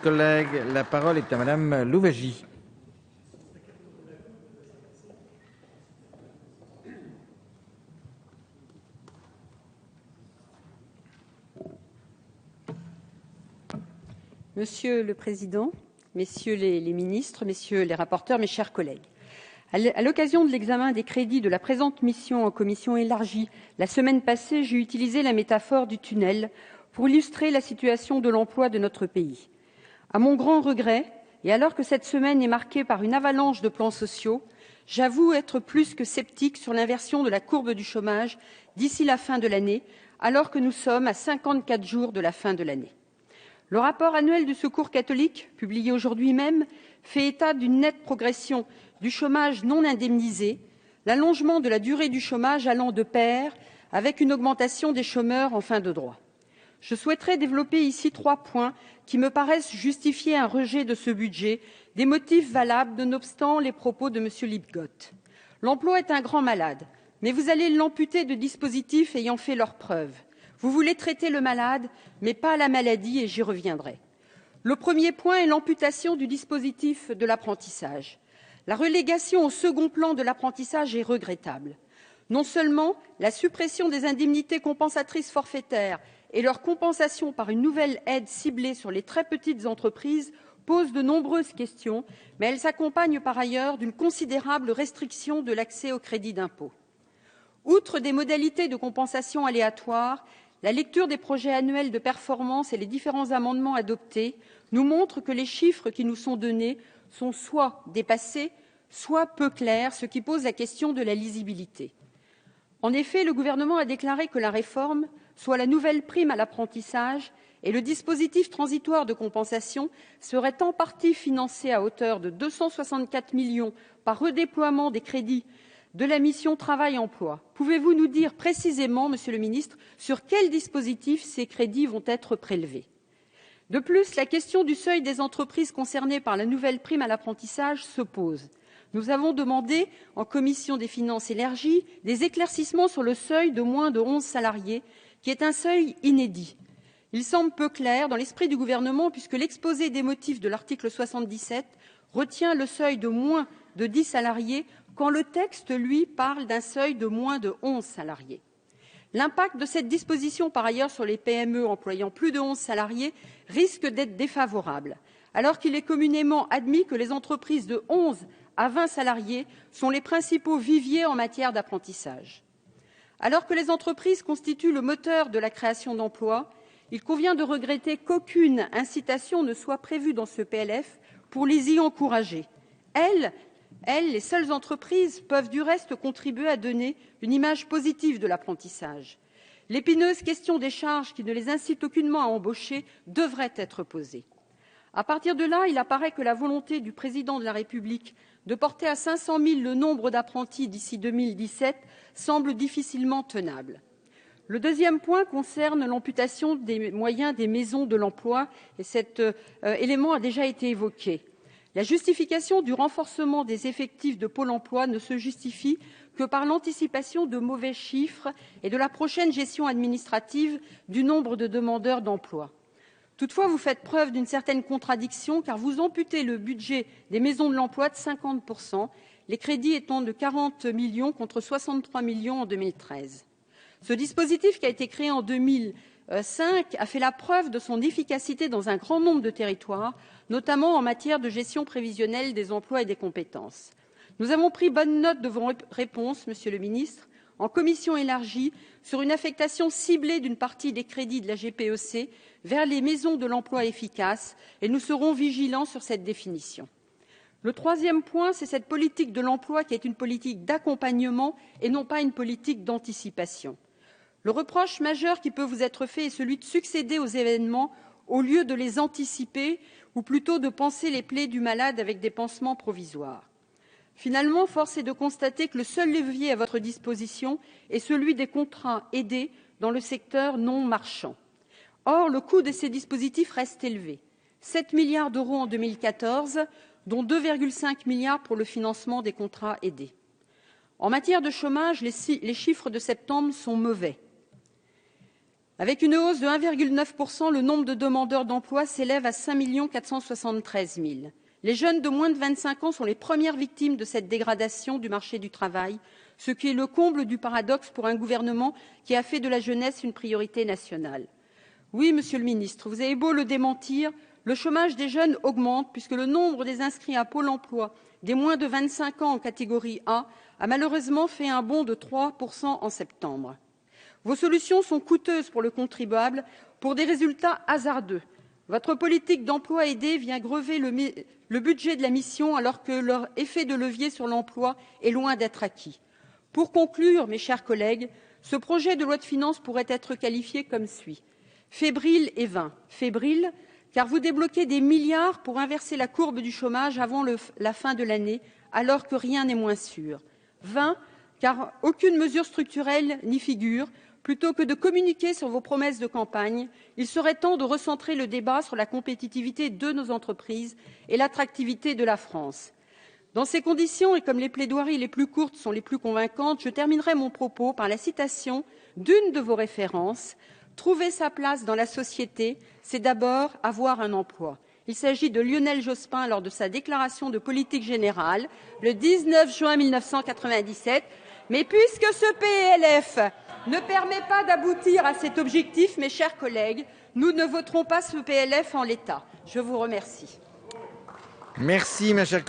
collègue. La parole est à Madame Louwagie. Monsieur le Président, Messieurs les ministres, Messieurs les rapporteurs, mes chers collègues, à l'occasion de l'examen des crédits de la présente mission en commission élargie la semaine passée, j'ai utilisé la métaphore du tunnel pour illustrer la situation de l'emploi de notre pays. À mon grand regret, et alors que cette semaine est marquée par une avalanche de plans sociaux, j'avoue être plus que sceptique sur l'inversion de la courbe du chômage d'ici la fin de l'année, alors que nous sommes à 54 jours de la fin de l'année. Le rapport annuel du Secours catholique, publié aujourd'hui même, fait état d'une nette progression du chômage non indemnisé, l'allongement de la durée du chômage allant de pair avec une augmentation des chômeurs en fin de droit. Je souhaiterais développer ici 3 points qui me paraissent justifier un rejet de ce budget, des motifs valables nonobstant les propos de M. Lipgott. L'emploi est un grand malade, mais vous allez l'amputer de dispositifs ayant fait leurs preuves. Vous voulez traiter le malade, mais pas la maladie, et j'y reviendrai. Le premier point est l'amputation du dispositif de l'apprentissage. La relégation au second plan de l'apprentissage est regrettable. Non seulement la suppression des indemnités compensatrices forfaitaires et leur compensation par une nouvelle aide ciblée sur les très petites entreprises pose de nombreuses questions, mais elle s'accompagne par ailleurs d'une considérable restriction de l'accès au crédit d'impôt. Outre des modalités de compensation aléatoires, la lecture des projets annuels de performance et les différents amendements adoptés nous montrent que les chiffres qui nous sont donnés sont soit dépassés, soit peu clairs, ce qui pose la question de la lisibilité. En effet, le gouvernement a déclaré que la réforme, soit la nouvelle prime à l'apprentissage et le dispositif transitoire de compensation, seraient en partie financés à hauteur de 264 millions par redéploiement des crédits de la mission Travail-Emploi. Pouvez-vous nous dire précisément, Monsieur le Ministre, sur quel dispositif ces crédits vont être prélevés? De plus, la question du seuil des entreprises concernées par la nouvelle prime à l'apprentissage se pose. Nous avons demandé, en commission des finances élargie, des éclaircissements sur le seuil de moins de 11 salariés, qui est un seuil inédit. Il semble peu clair dans l'esprit du gouvernement, puisque l'exposé des motifs de l'article 77 retient le seuil de moins de 10 salariés, quand le texte, lui, parle d'un seuil de moins de 11 salariés. L'impact de cette disposition, par ailleurs, sur les PME employant plus de 11 salariés risque d'être défavorable, alors qu'il est communément admis que les entreprises de 11 à 20 salariés sont les principaux viviers en matière d'apprentissage. Alors que les entreprises constituent le moteur de la création d'emplois, il convient de regretter qu'aucune incitation ne soit prévue dans ce PLF pour les y encourager. Elles, les seules entreprises, peuvent du reste contribuer à donner une image positive de l'apprentissage. L'épineuse question des charges qui ne les incitent aucunement à embaucher devrait être posée. À partir de là, il apparaît que la volonté du président de la République de porter à 500 000 le nombre d'apprentis d'ici 2017 semble difficilement tenable. Le deuxième point concerne l'amputation des moyens des maisons de l'emploi, et cet élément a déjà été évoqué. La justification du renforcement des effectifs de Pôle emploi ne se justifie que par l'anticipation de mauvais chiffres et de la prochaine gestion administrative du nombre de demandeurs d'emploi. Toutefois, vous faites preuve d'une certaine contradiction, car vous amputez le budget des maisons de l'emploi de 50%, les crédits étant de 40 millions contre 63 millions en 2013. Ce dispositif, qui a été créé en 2005, a fait la preuve de son efficacité dans un grand nombre de territoires, notamment en matière de gestion prévisionnelle des emplois et des compétences. Nous avons pris bonne note de vos réponses, Monsieur le Ministre, en commission élargie, sur une affectation ciblée d'une partie des crédits de la GPEC vers les maisons de l'emploi efficaces, et nous serons vigilants sur cette définition. Le troisième point, c'est cette politique de l'emploi qui est une politique d'accompagnement et non pas une politique d'anticipation. Le reproche majeur qui peut vous être fait est celui de succéder aux événements au lieu de les anticiper, ou plutôt de panser les plaies du malade avec des pansements provisoires. Finalement, force est de constater que le seul levier à votre disposition est celui des contrats aidés dans le secteur non marchand. Or, le coût de ces dispositifs reste élevé. 7 milliards d'euros en 2014, dont 2,5 milliards pour le financement des contrats aidés. En matière de chômage, les chiffres de septembre sont mauvais. Avec une hausse de 1,9 %, le nombre de demandeurs d'emploi s'élève à 5 473 000. Les jeunes de moins de 25 ans sont les premières victimes de cette dégradation du marché du travail, ce qui est le comble du paradoxe pour un gouvernement qui a fait de la jeunesse une priorité nationale. Oui, monsieur le ministre, vous avez beau le démentir, le chômage des jeunes augmente puisque le nombre des inscrits à Pôle emploi des moins de 25 ans en catégorie A a malheureusement fait un bond de 3 % en septembre. Vos solutions sont coûteuses pour le contribuable pour des résultats hasardeux. Votre politique d'emploi aidé vient grever le budget de la mission alors que leur effet de levier sur l'emploi est loin d'être acquis. Pour conclure, mes chers collègues, ce projet de loi de finances pourrait être qualifié comme suit. Fébrile et vain. Fébrile, car vous débloquez des milliards pour inverser la courbe du chômage avant la fin de l'année, alors que rien n'est moins sûr. Vain, car aucune mesure structurelle n'y figure. Plutôt que de communiquer sur vos promesses de campagne, il serait temps de recentrer le débat sur la compétitivité de nos entreprises et l'attractivité de la France. Dans ces conditions, et comme les plaidoiries les plus courtes sont les plus convaincantes, je terminerai mon propos par la citation d'une de vos références. « Trouver sa place dans la société, c'est d'abord avoir un emploi ». Il s'agit de Lionel Jospin lors de sa déclaration de politique générale le 19 juin 1997. Mais puisque ce PLF ne permet pas d'aboutir à cet objectif, mes chers collègues, nous ne voterons pas ce PLF en l'état. Je vous remercie. Merci, ma chère collègue.